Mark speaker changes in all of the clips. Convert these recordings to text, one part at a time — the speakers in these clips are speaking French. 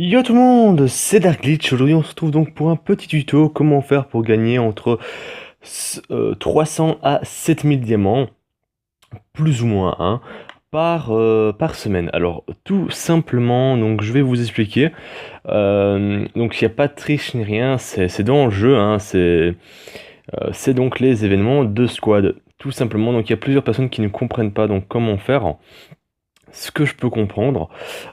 Speaker 1: Yo tout le monde, c'est Darkglitch. Aujourd'hui on se retrouve donc pour un petit tuto comment faire pour gagner entre 300 à 7000 diamants, plus ou moins, hein, par semaine. Alors tout simplement, donc je vais vous expliquer. Donc il n'y a pas de triche ni rien, c'est dans le jeu, hein, c'est donc les événements de squad. Tout simplement, donc il y a plusieurs personnes qui ne comprennent pas donc comment faire. Ce que je peux comprendre.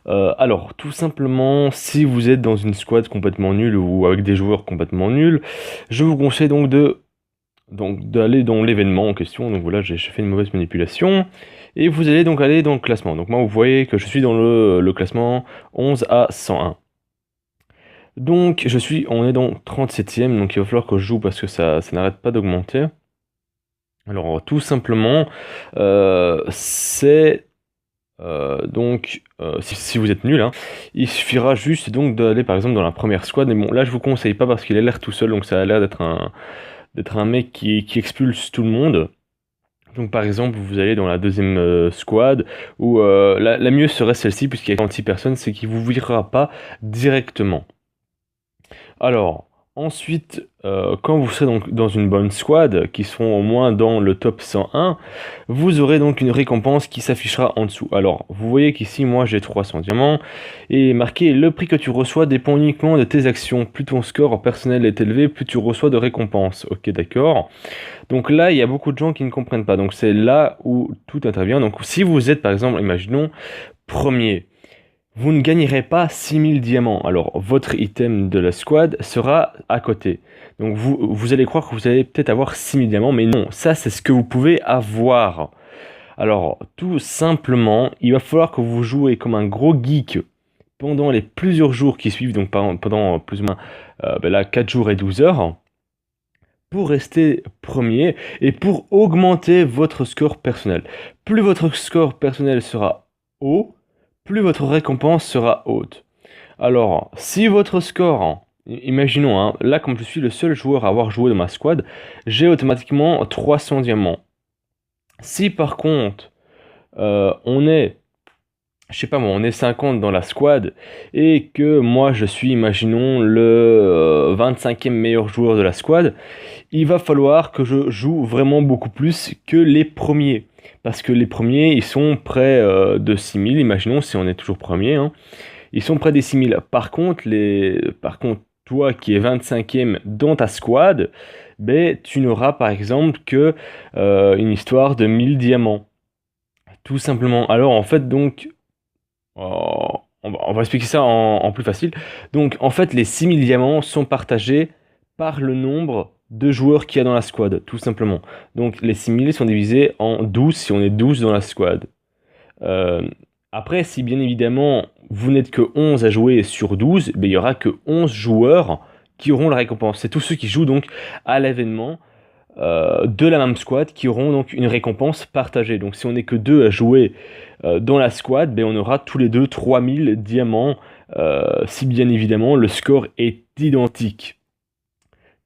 Speaker 1: Alors, tout simplement, si vous êtes dans une squad complètement nulle ou avec des joueurs complètement nuls, je vous conseille donc d'aller dans l'événement en question. Donc voilà, j'ai fait une mauvaise manipulation. Et vous allez donc aller dans le classement. Donc moi, vous voyez que je suis dans le classement 11 à 101. Donc, on est dans 37e, donc il va falloir que je joue parce que ça n'arrête pas d'augmenter. Alors, tout simplement, c'est si vous êtes nul, hein, il suffira juste donc d'aller par exemple dans la première squad. Mais bon, là je vous conseille pas parce qu'il a l'air tout seul, donc ça a l'air d'être un mec qui expulse tout le monde. Donc par exemple, vous allez dans la deuxième squad, où la mieux serait celle-ci, puisqu'il y a 46 personnes, c'est qu'il vous virera pas directement. Alors, ensuite, quand vous serez donc dans une bonne squad, qui seront au moins dans le top 101, vous aurez donc une récompense qui s'affichera en dessous. Alors, vous voyez qu'ici, moi, j'ai 300 diamants, et marqué, le prix que tu reçois dépend uniquement de tes actions. Plus ton score personnel est élevé, plus tu reçois de récompenses. Ok, d'accord. Donc là, il y a beaucoup de gens qui ne comprennent pas. Donc c'est là où tout intervient. Donc si vous êtes, par exemple, imaginons, premier, vous ne gagnerez pas 6000 diamants. Alors, votre item de la squad sera à côté. Donc, vous allez croire que vous allez peut-être avoir 6000 diamants, mais non, ça, c'est ce que vous pouvez avoir. Alors, tout simplement, il va falloir que vous jouez comme un gros geek pendant les plusieurs jours qui suivent, donc pendant plus ou moins là, 4 jours et 12 heures, pour rester premier et pour augmenter votre score personnel. Plus votre score personnel sera haut, plus votre récompense sera haute. Alors, si votre score, hein, imaginons, hein, là comme je suis le seul joueur à avoir joué dans ma squad, j'ai automatiquement 300 diamants. Si par contre, on est, je sais pas moi, on est 50 dans la squad, et que moi je suis, imaginons, le 25e meilleur joueur de la squad, il va falloir que je joue vraiment beaucoup plus que les premiers. Parce que les premiers, ils sont près de 6000, imaginons, si on est toujours premier, hein. Ils sont près des 6000. Par contre, toi qui es 25e dans ta squad, ben, tu n'auras par exemple que une histoire de 1000 diamants. Tout simplement. Alors en fait, donc, on va expliquer ça en plus facile. Donc en fait, les 6000 diamants sont partagés par le nombre de joueurs qu'il y a dans la squad, tout simplement. Donc les 6000 sont divisés en 12 si on est 12 dans la squad. Euh, Après, si bien évidemment vous n'êtes que 11 à jouer sur 12, ben, il n'y aura que 11 joueurs qui auront la récompense. C'est tous ceux qui jouent donc à l'événement de la même squad qui auront donc une récompense partagée. Donc si on n'est que 2 à jouer dans la squad, ben, on aura tous les deux 3000 diamants, si bien évidemment le score est identique.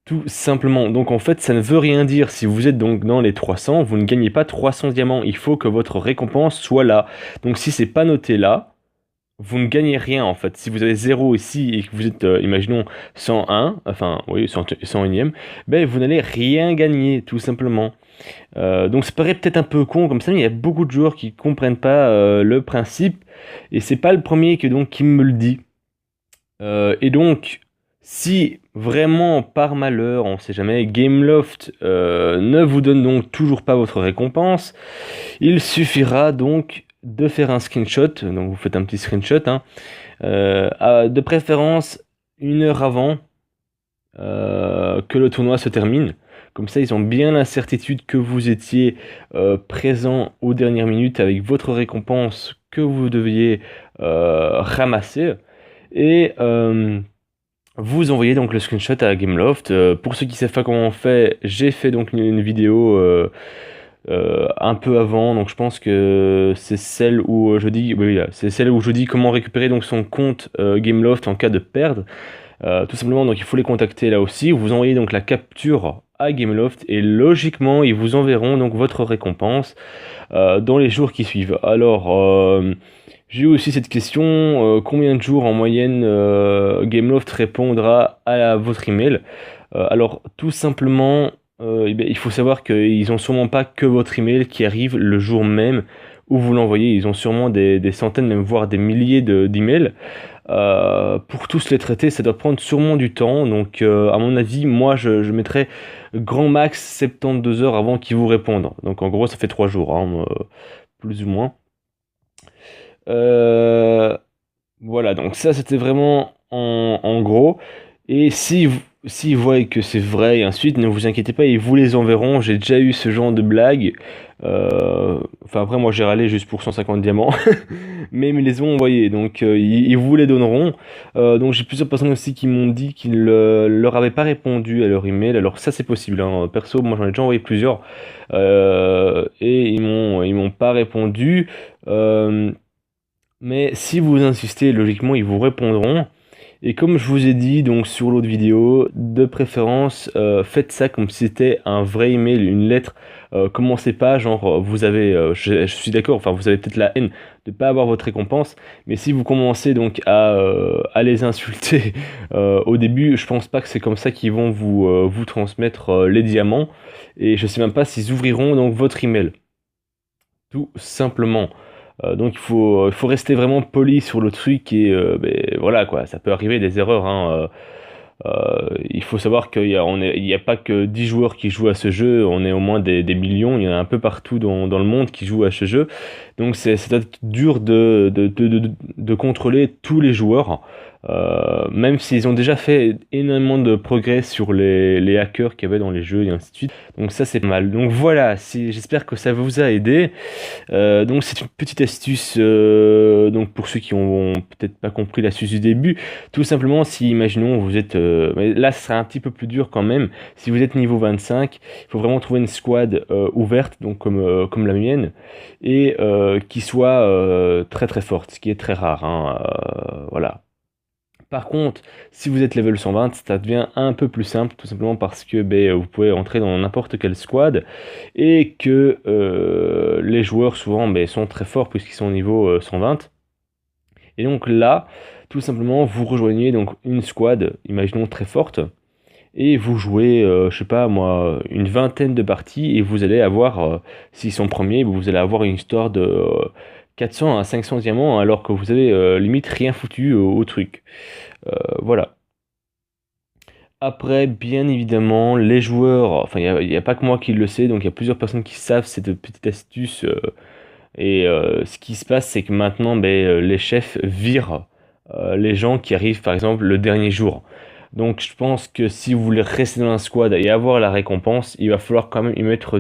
Speaker 1: Tout simplement. Donc en fait, ça ne veut rien dire. Si vous êtes donc dans les 300, vous ne gagnez pas 300 diamants. Il faut que votre récompense soit là. Donc si c'est pas noté là, vous ne gagnez rien en fait. Si vous avez 0 ici et que vous êtes, imaginons, 101, enfin, oui, 101e, ben vous n'allez rien gagner, tout simplement. Donc ça paraît peut-être un peu con comme ça, mais il y a beaucoup de joueurs qui comprennent pas le principe. Et c'est pas le premier qui me le dit. Et donc, si vraiment par malheur, on sait jamais, Gameloft ne vous donne donc toujours pas votre récompense, il suffira donc de faire un screenshot, donc vous faites un petit screenshot, hein, de préférence 1 heure avant que le tournoi se termine. Comme ça, ils ont bien la certitude que vous étiez présent aux dernières minutes avec votre récompense que vous deviez ramasser. Et vous envoyez donc le screenshot à Gameloft. Pour ceux qui ne savent pas comment on fait, j'ai fait donc une vidéo un peu avant, donc je pense que c'est celle où je dis, oui, là, c'est celle où je dis comment récupérer donc son compte Gameloft en cas de perte. Tout simplement, donc il faut les contacter là aussi. Vous envoyez donc la capture à Gameloft et logiquement ils vous enverront donc votre récompense dans les jours qui suivent. Alors J'ai eu aussi cette question, combien de jours en moyenne Gameloft répondra à votre email? Alors tout simplement, eh ben, il faut savoir qu'ils ont sûrement pas que votre email qui arrive le jour même où vous l'envoyez. Ils ont sûrement des centaines, même voire des milliers d'emails. Pour tous les traiter, ça doit prendre sûrement du temps. Donc, à mon avis, moi, je mettrais grand max 72 heures avant qu'ils vous répondent. Donc, en gros, ça fait 3 jours, hein, plus ou moins. Euh, voilà, donc ça, c'était vraiment en gros. Et s'ils voient que c'est vrai et ensuite, ne vous inquiétez pas, ils vous les enverront. J'ai déjà eu ce genre de blague. Enfin, après, moi, j'ai râlé juste pour 150 diamants. Mais ils me les ont envoyés, donc ils vous les donneront. Donc j'ai plusieurs personnes aussi qui m'ont dit qu'ils leur avaient pas répondu à leur email. Alors ça c'est possible, hein. Perso, moi j'en ai déjà envoyé plusieurs et ils m'ont pas répondu. Euh, mais si vous insistez, logiquement ils vous répondront. Et comme je vous ai dit donc sur l'autre vidéo, de préférence, faites ça comme si c'était un vrai email, une lettre. Commencez pas, genre vous avez, je suis d'accord, enfin vous avez peut-être la haine de pas avoir votre récompense, mais si vous commencez donc à les insulter au début, je pense pas que c'est comme ça qu'ils vont vous transmettre les diamants. Et je sais même pas s'ils ouvriront donc votre email, tout simplement. Donc il faut rester vraiment poli sur le truc et ben, voilà quoi, ça peut arriver des erreurs, hein. Il faut savoir il y a pas que 10 joueurs qui jouent à ce jeu, on est au moins des millions, il y en a un peu partout dans le monde qui jouent à ce jeu. Donc c'est peut-être dur de contrôler tous les joueurs, même s'ils ont déjà fait énormément de progrès sur les hackers qu'il y avait dans les jeux et ainsi de suite. Donc ça c'est pas mal. Donc voilà, j'espère que ça vous a aidé. Donc c'est une petite astuce donc pour ceux qui ont peut-être pas compris l'astuce du début. Tout simplement, si imaginons vous êtes mais là ce sera un petit peu plus dur quand même. Si vous êtes niveau 25, il faut vraiment trouver une squad ouverte, donc comme la mienne, et qui soit très très forte, ce qui est très rare, hein, voilà. Par contre, si vous êtes level 120, ça devient un peu plus simple, tout simplement parce que ben, vous pouvez entrer dans n'importe quelle squad et que les joueurs souvent ben, sont très forts puisqu'ils sont au niveau 120. Et donc là, tout simplement, vous rejoignez donc une squad, imaginons très forte, et vous jouez, je sais pas moi, une vingtaine de parties et vous allez avoir, s'ils sont premiers, vous allez avoir une histoire de 400 à 500 diamants alors que vous avez limite rien foutu au truc. Voilà. Après, bien évidemment, les joueurs, enfin, il y a pas que moi qui le sais, donc il y a plusieurs personnes qui savent cette petite astuce. Et ce qui se passe, c'est que maintenant, ben, les chefs virent les gens qui arrivent, par exemple, le dernier jour. Donc, je pense que si vous voulez rester dans la squad et avoir la récompense, il va falloir quand même y mettre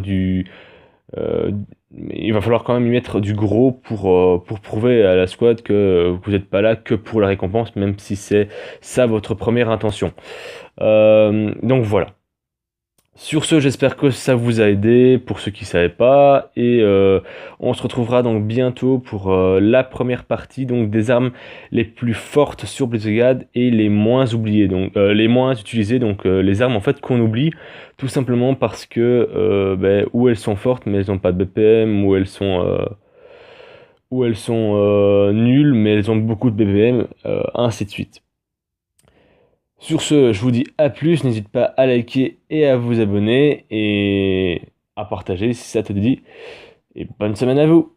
Speaker 1: euh, il va falloir quand même y mettre du gros pour prouver à la squad que vous n'êtes pas là que pour la récompense, même si c'est ça votre première intention. Donc voilà. Sur ce, j'espère que ça vous a aidé pour ceux qui ne savaient pas. Et on se retrouvera donc bientôt pour la première partie donc des armes les plus fortes sur Blitzkrieg et les moins oubliées, donc les moins utilisées, donc les armes en fait qu'on oublie tout simplement parce que ben, ou elles sont fortes mais elles n'ont pas de BPM, ou elles sont nulles mais elles ont beaucoup de BPM, ainsi de suite. Sur ce, je vous dis à plus, n'hésite pas à liker et à vous abonner et à partager si ça te dit. Et bonne semaine à vous!